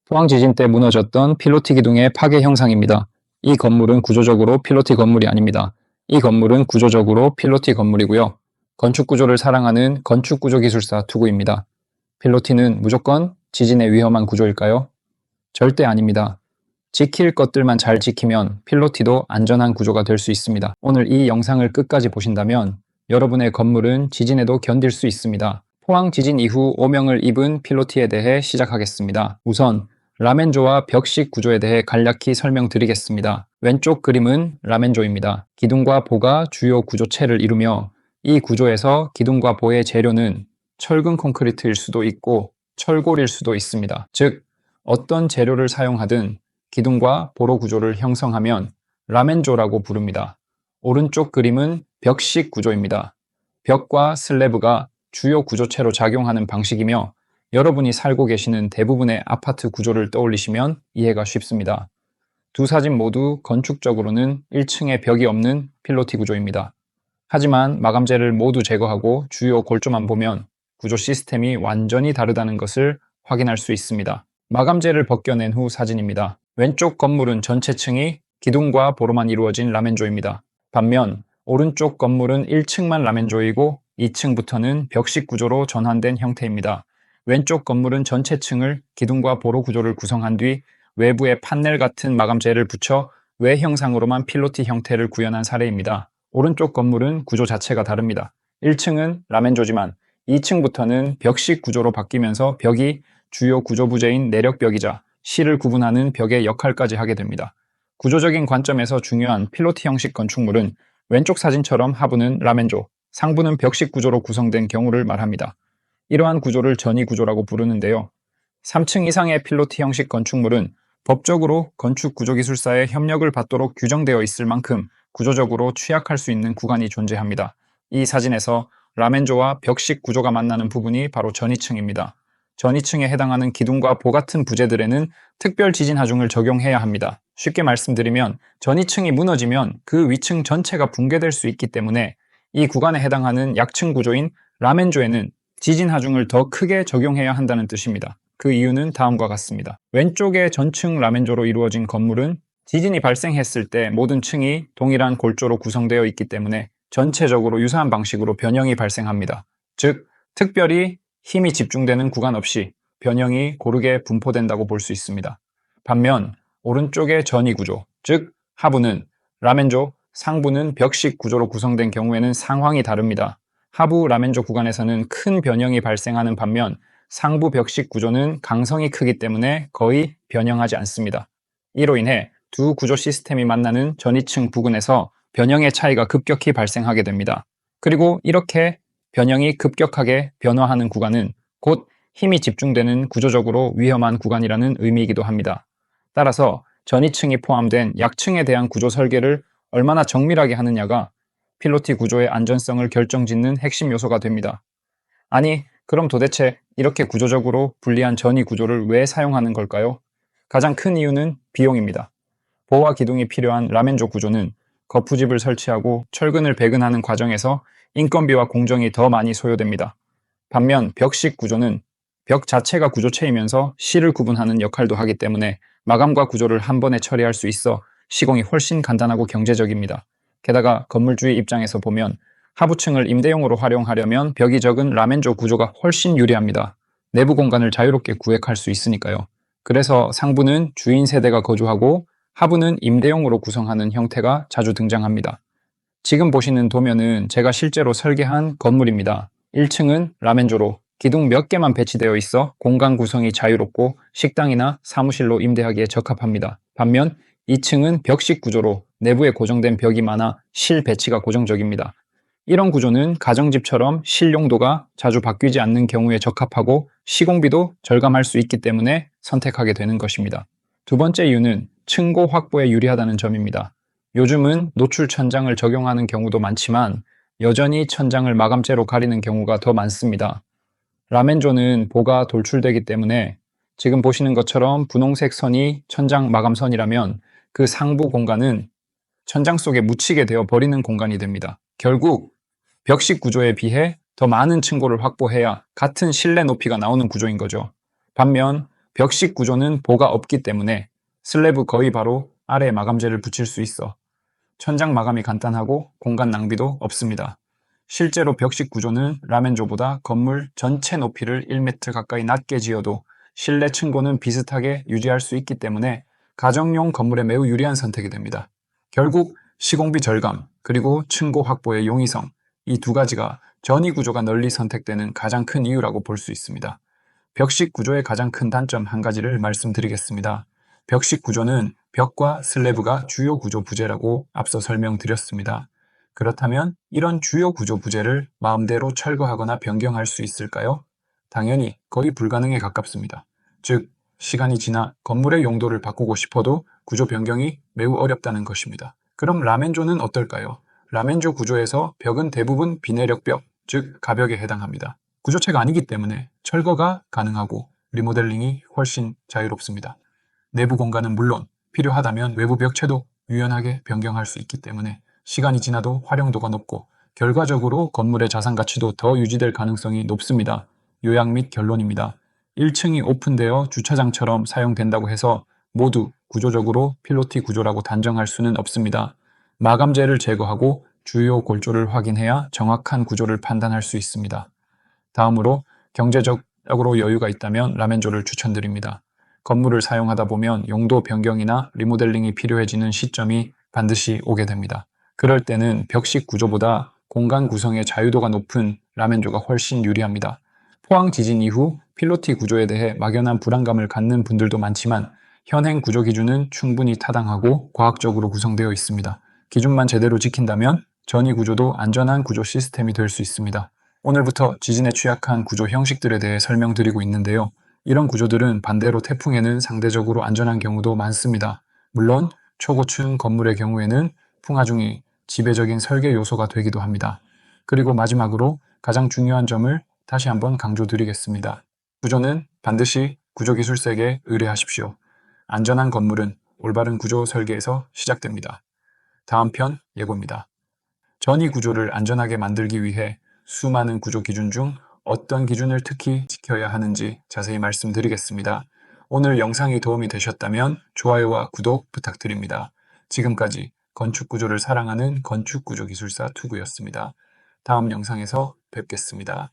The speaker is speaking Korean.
포항 지진 때 무너졌던 필로티 기둥의 파괴 형상입니다. 이 건물은 구조적으로 필로티 건물이 아닙니다. 이 건물은 구조적으로 필로티 건물이고요. 건축 구조를 사랑하는 건축구조기술사 투구입니다. 필로티는 무조건 지진에 위험한 구조일까요? 절대 아닙니다. 지킬 것들만 잘 지키면 필로티도 안전한 구조가 될 수 있습니다. 오늘 이 영상을 끝까지 보신다면 여러분의 건물은 지진에도 견딜 수 있습니다. 포항 지진 이후 오명을 입은 필로티에 대해 시작하겠습니다. 우선 라멘조와 벽식 구조에 대해 간략히 설명드리겠습니다. 왼쪽 그림은 라멘조입니다. 기둥과 보가 주요 구조체를 이루며 이 구조에서 기둥과 보의 재료는 철근 콘크리트일 수도 있고 철골일 수도 있습니다. 즉, 어떤 재료를 사용하든 기둥과 보로 구조를 형성하면 라멘조라고 부릅니다. 오른쪽 그림은 벽식 구조입니다. 벽과 슬래브가 주요 구조체로 작용하는 방식이며 여러분이 살고 계시는 대부분의 아파트 구조를 떠올리시면 이해가 쉽습니다. 두 사진 모두 건축적으로는 1층에 벽이 없는 필로티 구조입니다. 하지만 마감재를 모두 제거하고 주요 골조만 보면 구조 시스템이 완전히 다르다는 것을 확인할 수 있습니다. 마감재를 벗겨낸 후 사진입니다. 왼쪽 건물은 전체 층이 기둥과 보로만 이루어진 라멘조입니다. 반면 오른쪽 건물은 1층만 라멘조이고 2층부터는 벽식 구조로 전환된 형태입니다. 왼쪽 건물은 전체 층을 기둥과 보로 구조를 구성한 뒤 외부에 판넬 같은 마감재를 붙여 외형상으로만 필로티 형태를 구현한 사례입니다. 오른쪽 건물은 구조 자체가 다릅니다. 1층은 라멘조지만 2층부터는 벽식 구조로 바뀌면서 벽이 주요 구조 부재인 내력벽이자 실을 구분하는 벽의 역할까지 하게 됩니다. 구조적인 관점에서 중요한 필로티 형식 건축물은 왼쪽 사진처럼 하부는 라멘조, 상부는 벽식 구조로 구성된 경우를 말합니다. 이러한 구조를 전이 구조라고 부르는데요. 3층 이상의 필로티 형식 건축물은 법적으로 건축구조기술사의 협력을 받도록 규정되어 있을 만큼 구조적으로 취약할 수 있는 구간이 존재합니다. 이 사진에서 라멘조와 벽식 구조가 만나는 부분이 바로 전이층입니다. 전이층에 해당하는 기둥과 보 같은 부재들에는 특별 지진 하중을 적용해야 합니다. 쉽게 말씀드리면 전이층이 무너지면 그 위층 전체가 붕괴될 수 있기 때문에 이 구간에 해당하는 약층 구조인 라멘조에는 지진 하중을 더 크게 적용해야 한다는 뜻입니다. 그 이유는 다음과 같습니다. 왼쪽의 전층 라멘조로 이루어진 건물은 지진이 발생했을 때 모든 층이 동일한 골조로 구성되어 있기 때문에 전체적으로 유사한 방식으로 변형이 발생합니다. 즉, 특별히 힘이 집중되는 구간 없이 변형이 고르게 분포된다고 볼 수 있습니다. 반면 오른쪽의 전이 구조, 즉 하부는 라멘조, 상부는 벽식 구조로 구성된 경우에는 상황이 다릅니다. 하부 라멘조 구간에서는 큰 변형이 발생하는 반면 상부 벽식 구조는 강성이 크기 때문에 거의 변형하지 않습니다. 이로 인해 두 구조 시스템이 만나는 전이층 부근에서 변형의 차이가 급격히 발생하게 됩니다. 그리고 이렇게 변형이 급격하게 변화하는 구간은 곧 힘이 집중되는 구조적으로 위험한 구간이라는 의미이기도 합니다. 따라서 전이층이 포함된 약층에 대한 구조 설계를 얼마나 정밀하게 하느냐가 필로티 구조의 안전성을 결정짓는 핵심 요소가 됩니다. 아니, 그럼 도대체 이렇게 구조적으로 불리한 전이 구조를 왜 사용하는 걸까요? 가장 큰 이유는 비용입니다. 보와 기둥이 필요한 라멘조 구조는 거푸집을 설치하고 철근을 배근하는 과정에서 인건비와 공정이 더 많이 소요됩니다. 반면 벽식 구조는 벽 자체가 구조체이면서 실을 구분하는 역할도 하기 때문에 마감과 구조를 한 번에 처리할 수 있어 시공이 훨씬 간단하고 경제적입니다. 게다가 건물주의 입장에서 보면 하부층을 임대용으로 활용하려면 벽이 적은 라멘조 구조가 훨씬 유리합니다. 내부 공간을 자유롭게 구획할 수 있으니까요. 그래서 상부는 주인 세대가 거주하고 하부는 임대용으로 구성하는 형태가 자주 등장합니다. 지금 보시는 도면은 제가 실제로 설계한 건물입니다. 1층은 라멘조로 기둥 몇 개만 배치되어 있어 공간 구성이 자유롭고 식당이나 사무실로 임대하기에 적합합니다. 반면 2층은 벽식 구조로 내부에 고정된 벽이 많아 실 배치가 고정적입니다. 이런 구조는 가정집처럼 실 용도가 자주 바뀌지 않는 경우에 적합하고 시공비도 절감할 수 있기 때문에 선택하게 되는 것입니다. 두 번째 이유는 층고 확보에 유리하다는 점입니다. 요즘은 노출 천장을 적용하는 경우도 많지만 여전히 천장을 마감재로 가리는 경우가 더 많습니다. 라멘조는 보가 돌출되기 때문에 지금 보시는 것처럼 분홍색 선이 천장 마감선이라면 그 상부 공간은 천장 속에 묻히게 되어 버리는 공간이 됩니다. 결국 벽식 구조에 비해 더 많은 층고를 확보해야 같은 실내 높이가 나오는 구조인 거죠. 반면 벽식 구조는 보가 없기 때문에 슬래브 거의 바로 아래에 마감재를 붙일 수 있어 천장 마감이 간단하고 공간 낭비도 없습니다. 실제로 벽식 구조는 라멘조보다 건물 전체 높이를 1m 가까이 낮게 지어도 실내 층고는 비슷하게 유지할 수 있기 때문에 가정용 건물에 매우 유리한 선택이 됩니다. 결국 시공비 절감 그리고 층고 확보의 용이성 이 두 가지가 전이 구조가 널리 선택되는 가장 큰 이유라고 볼 수 있습니다. 벽식 구조의 가장 큰 단점 한 가지를 말씀드리겠습니다. 벽식 구조는 벽과 슬래브가 주요 구조 부재라고 앞서 설명드렸습니다. 그렇다면 이런 주요 구조 부재를 마음대로 철거하거나 변경할 수 있을까요? 당연히 거의 불가능에 가깝습니다. 즉, 시간이 지나 건물의 용도를 바꾸고 싶어도 구조 변경이 매우 어렵다는 것입니다. 그럼 라멘조는 어떨까요? 라멘조 구조에서 벽은 대부분 비내력벽, 즉 가벽에 해당합니다. 구조체가 아니기 때문에 철거가 가능하고 리모델링이 훨씬 자유롭습니다. 내부 공간은 물론 필요하다면 외부 벽체도 유연하게 변경할 수 있기 때문에 시간이 지나도 활용도가 높고 결과적으로 건물의 자산 가치도 더 유지될 가능성이 높습니다. 요약 및 결론입니다. 1층이 오픈되어 주차장처럼 사용된다고 해서 모두 구조적으로 필로티 구조라고 단정할 수는 없습니다. 마감재를 제거하고 주요 골조를 확인해야 정확한 구조를 판단할 수 있습니다. 다음으로 경제적으로 여유가 있다면 라멘조를 추천드립니다. 건물을 사용하다 보면 용도 변경이나 리모델링이 필요해지는 시점이 반드시 오게 됩니다. 그럴 때는 벽식 구조보다 공간 구성의 자유도가 높은 라멘조가 훨씬 유리합니다. 포항 지진 이후 필로티 구조에 대해 막연한 불안감을 갖는 분들도 많지만 현행 구조 기준은 충분히 타당하고 과학적으로 구성되어 있습니다. 기준만 제대로 지킨다면 전이 구조도 안전한 구조 시스템이 될 수 있습니다. 오늘부터 지진에 취약한 구조 형식들에 대해 설명드리고 있는데요. 이런 구조들은 반대로 태풍에는 상대적으로 안전한 경우도 많습니다. 물론 초고층 건물의 경우에는 풍하중이 지배적인 설계 요소가 되기도 합니다. 그리고 마지막으로 가장 중요한 점을 다시 한번 강조드리겠습니다. 구조는 반드시 구조기술사에게 의뢰하십시오. 안전한 건물은 올바른 구조 설계에서 시작됩니다. 다음 편 예고입니다. 전이 구조를 안전하게 만들기 위해 수많은 구조 기준 중 어떤 기준을 특히 지켜야 하는지 자세히 말씀드리겠습니다. 오늘 영상이 도움이 되셨다면 좋아요와 구독 부탁드립니다. 지금까지 건축구조를 사랑하는 건축구조기술사 투구였습니다. 다음 영상에서 뵙겠습니다.